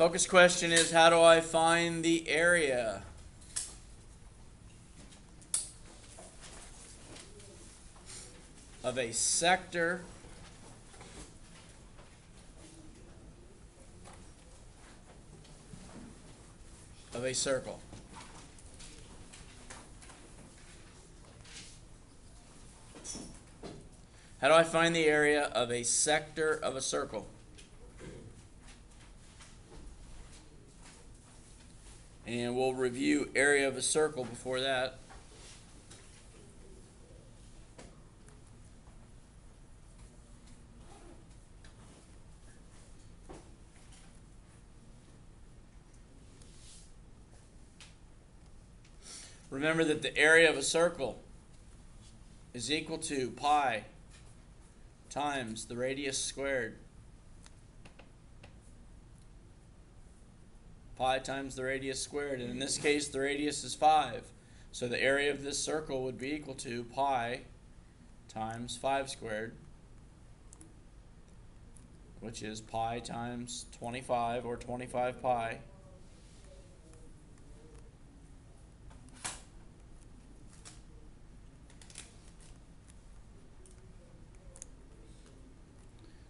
Focus question is, how do I find the area? Of a sector of a circle. How do I find the area of a sector of a circle? And we'll review area of a circle before that. Remember that the area of a circle is equal to pi times the radius squared. Pi times the radius squared, and in this case the radius is 5. So the area of this circle would be equal to pi times 5 squared, which is pi times 25, or 25 pi.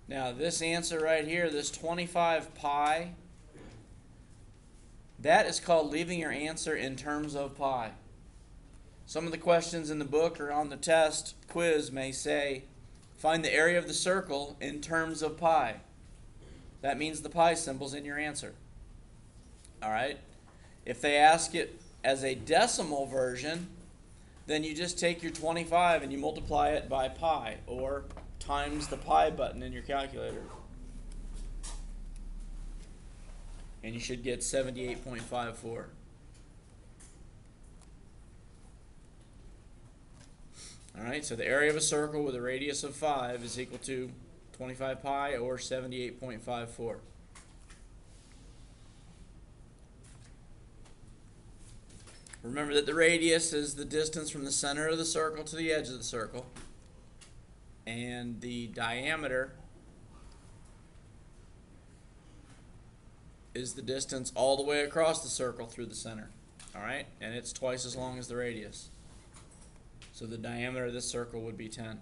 Now this answer right here, this 25 pi, that is called leaving your answer in terms of pi. Some of the questions in the book or on the test quiz may say, find the area of the circle in terms of pi. That means the pi symbol's in your answer. Alright? If they ask it as a decimal version, then you just take your 25 and you multiply it by pi, or times the pi button in your calculator. And you should get 78.54. Alright, so the area of a circle with a radius of 5 is equal to 25 pi, or 78.54. Remember that the radius is the distance from the center of the circle to the edge of the circle. And the diameter is the distance all the way across the circle through the center. Alright? And it's twice as long as the radius. So the diameter of this circle would be 10.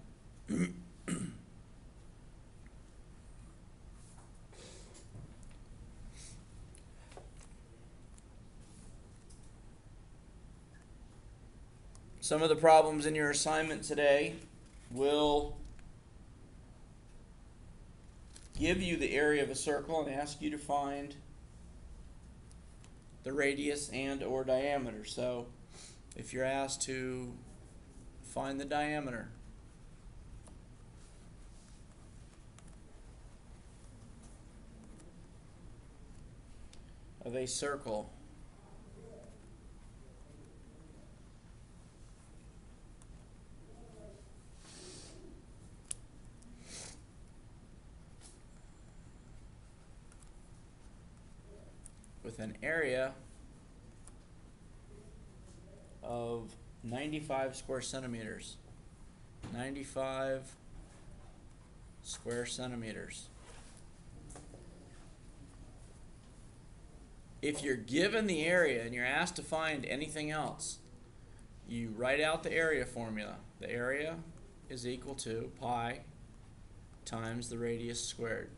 Some of the problems in your assignment today will give you the area of a circle and ask you to find the radius and or diameter. So if you're asked to find the diameter of a circle with an area of 95 square centimeters. 95 square centimeters. If you're given the area and you're asked to find anything else, you write out the area formula. The area is equal to pi times the radius squared.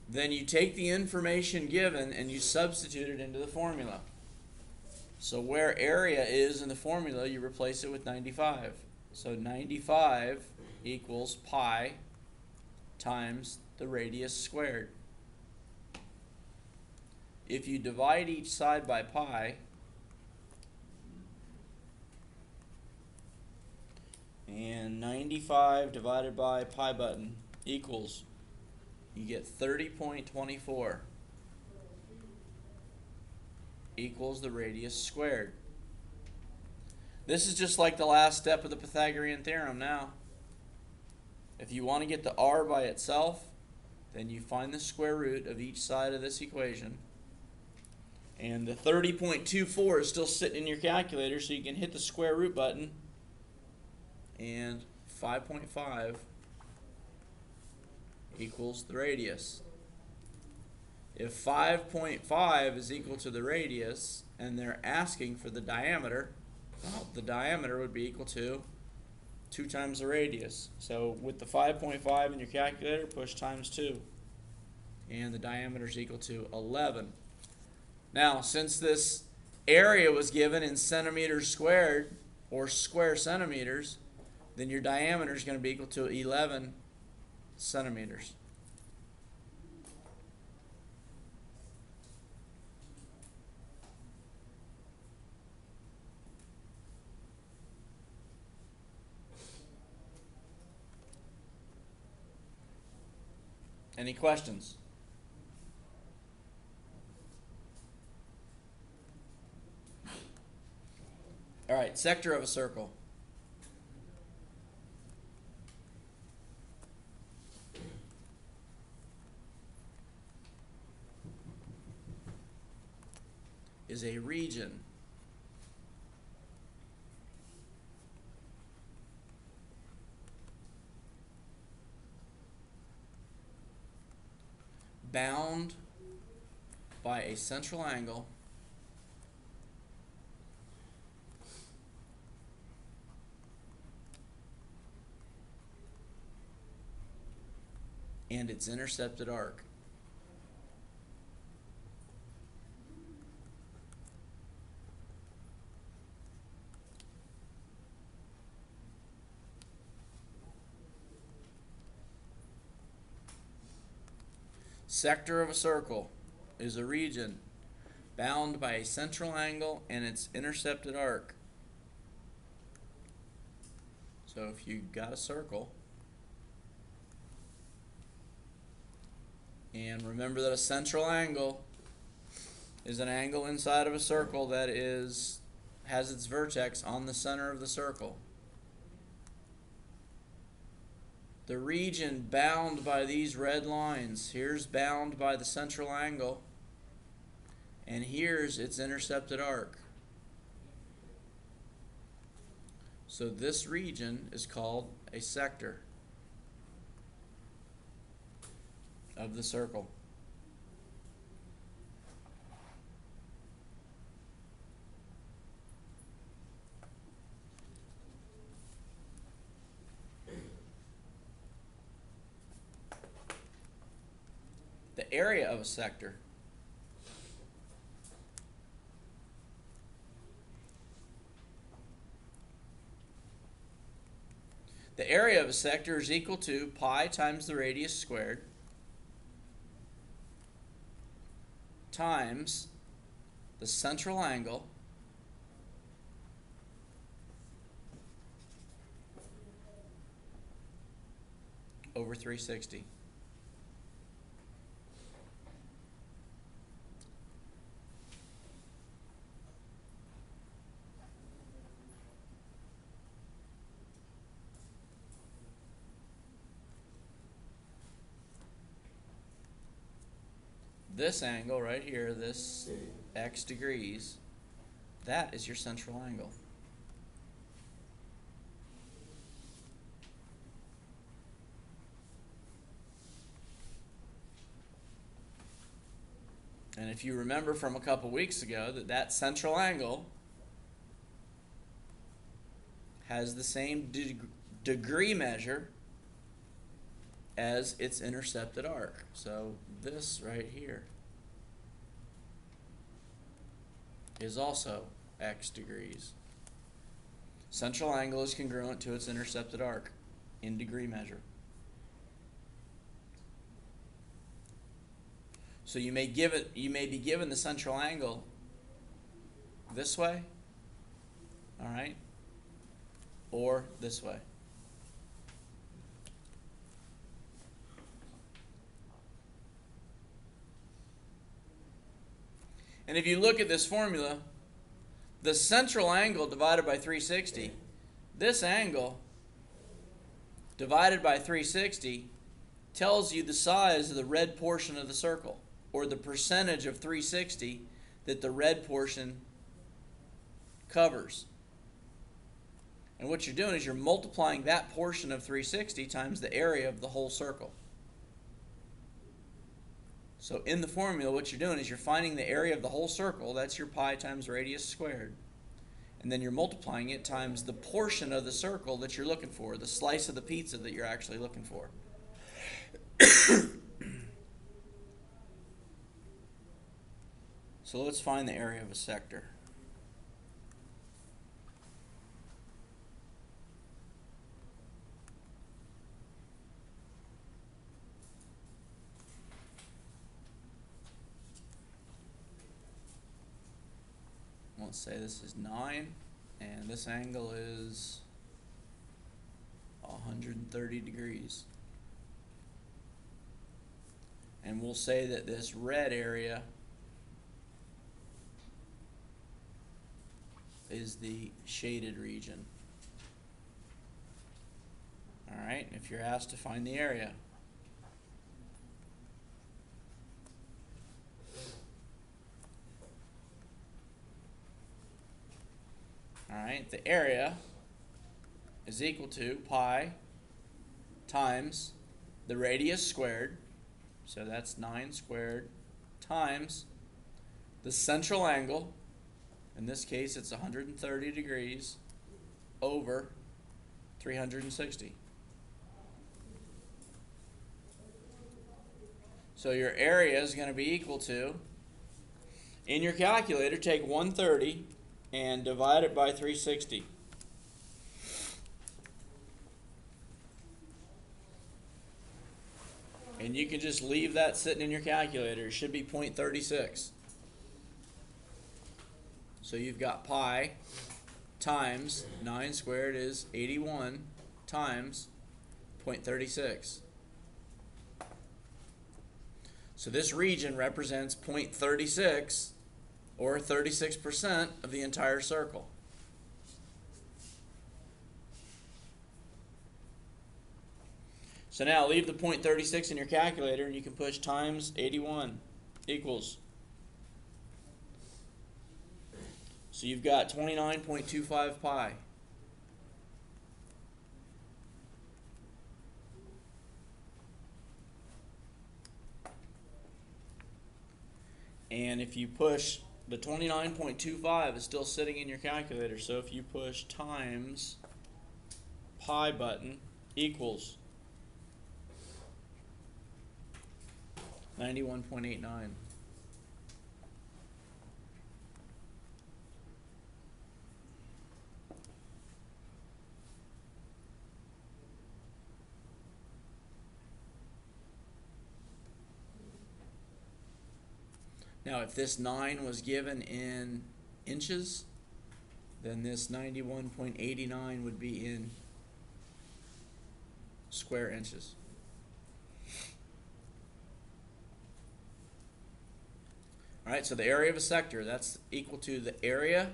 Then you take the information given and you substitute it into the formula. So where area is in the formula, you replace it with 95. So 95 equals pi times the radius squared. If you divide each side by pi, and 95 divided by pi button equals, you get 30.24 equals the radius squared. This is just like the last step of the Pythagorean theorem now. If you want to get the r by itself, then you find the square root of each side of this equation. And the 30.24 is still sitting in your calculator, so you can hit the square root button. And 5.5 equals the radius. If 5.5 is equal to the radius and they're asking for the diameter, well, the diameter would be equal to 2 times the radius. So with the 5.5 in your calculator, push times 2. And the diameter is equal to 11. Now, since this area was given in centimeters squared, or square centimeters, then your diameter is going to be equal to 11 centimeters. Any questions? All right, sector of a circle. Is a region bound by a central angle and its intercepted arc. Sector of a circle is a region bound by a central angle and its intercepted arc. So if you got a circle, and remember that a central angle is an angle inside of a circle that has its vertex on the center of the circle. The region bound by these red lines, here's bound by the central angle, and here's its intercepted arc. So this region is called a sector of the circle. The area of a sector is equal to pi times the radius squared times the central angle over 360. This angle right here, this x degrees, that is your central angle. And if you remember from a couple weeks ago that central angle has the same degree measure as its intercepted arc. So this right here is also x degrees. Central angle is congruent to its intercepted arc in degree measure. So you may be given the central angle this way, all right, or this way. And if you look at this formula, the central angle divided by 360, this angle divided by 360 tells you the size of the red portion of the circle, or the percentage of 360 that the red portion covers. And what you're doing is you're multiplying that portion of 360 times the area of the whole circle. So in the formula, what you're doing is you're finding the area of the whole circle. That's your pi times radius squared. And then you're multiplying it times the portion of the circle that you're looking for, the slice of the pizza that you're actually looking for. So let's find the area of a sector. Let's say this is 9, and this angle is 130 degrees. And we'll say that this red area is the shaded region. Alright, if you're asked to find the area. Alright, the area is equal to pi times the radius squared, so that's 9 squared, times the central angle, in this case it's 130 degrees, over 360. So your area is going to be equal to, in your calculator, take 130 and divide it by 360. And you can just leave that sitting in your calculator. It should be 0.36. So you've got pi times 9 squared is 81 times 0.36. So this region represents 0.36, or 36% of the entire circle. So now leave the 0.36 in your calculator and you can push times 81 equals. So you've got 29.25 pi. And if you push, the 29.25 is still sitting in your calculator, so if you push times pi button equals 91.89. Now, if this 9 was given in inches, then this 91.89 would be in square inches. Alright, so the area of a sector, that's equal to the area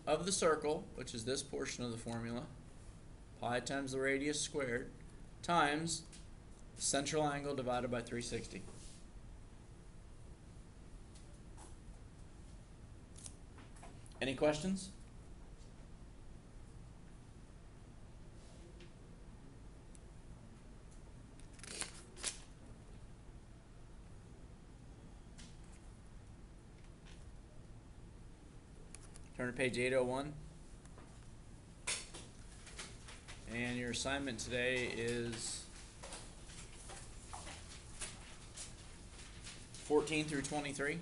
of the circle, which is this portion of the formula, pi times the radius squared, times the central angle divided by 360. Any questions? Turn to page 801. And your assignment today is 14 through 23.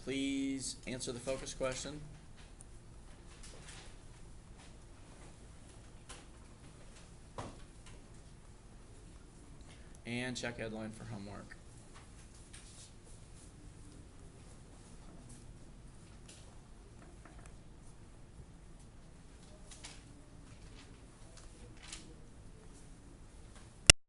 Please answer the focus question. And check headline for homework.